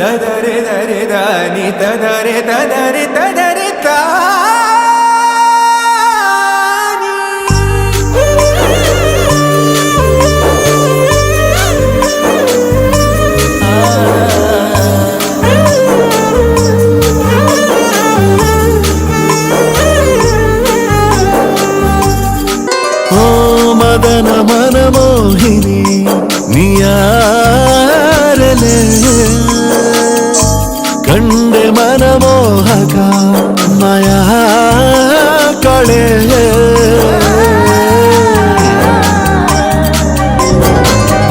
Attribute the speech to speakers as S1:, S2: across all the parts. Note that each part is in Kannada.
S1: ತದರೆ ದರೆ ದಾನಿ ತದರೆ ತದರೆ ತದರೆ
S2: ಮದನ ಮನಮೋಹಿನಿ ನಿಯಾರಲೆ ಕಂಡೆ ಮನಮೋಹಕ ಮಾಯಾ ಕಳೆ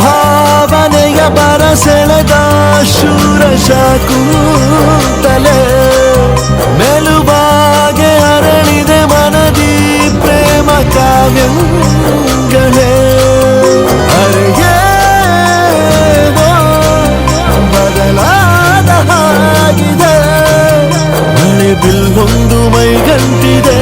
S2: ಭಾವನೆಯ ಬರಸೆಳೆದ ಶೂರ ಶಾಕುಂತಲೆ ಮೆಲುಬಾಗೆ ಅರಳಿದೆ ಮನದಿ ಪ್ರೇಮ ಕಾವ್ಯಗಳೇ ಅರೆಯೇನೋ ಬದಲಾದ ಹಾಗಿದೆ ಮಳೆ ಬಿಲ್ಲೊಂದು ಮೈಗಂಟಿದೆ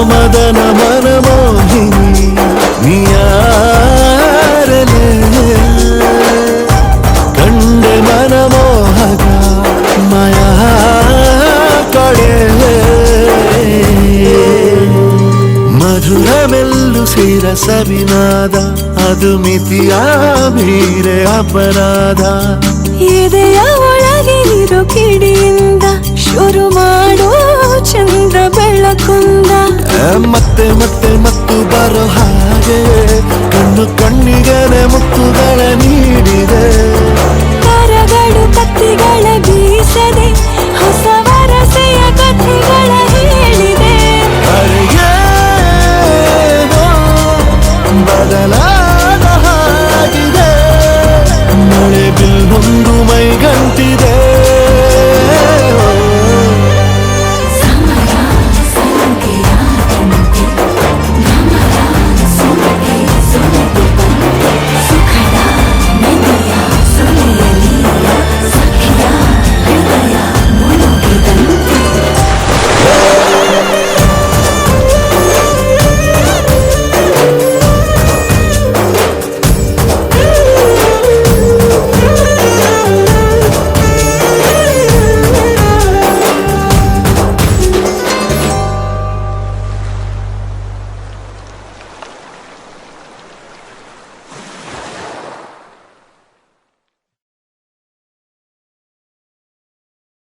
S2: ಮದನ ಮನಮೋಹಿನಿ ನಿಯಾರಲೆ ಕಂಡೆ ಮನಮೋಹಕ ಮಾಯಾ ಕಳೆ ಮಧುರ ಮೆಲ್ಲು ಸೇರ ಸವಿನಾದ ಅದು ಮಿತಿಯ ಮೀರೆ ಅಪರಾಧ
S3: ಎದೆಯ ಒಳಗೆ ಇರೋ ಕಿಡಿಯಿಂದ ಶುರು ಮಾಡೋ ಚಂದ್ರ ಬೆಳಕುಂದ
S2: ಮತ್ತೆ ಮತ್ತೆ ಮತ್ತು ಬರೋ ಹಾಗೆ ಕಣ್ಣು ಕಣ್ಣಿಗೆ ಮುತ್ತುಗಳ ನೀಡಿದೆ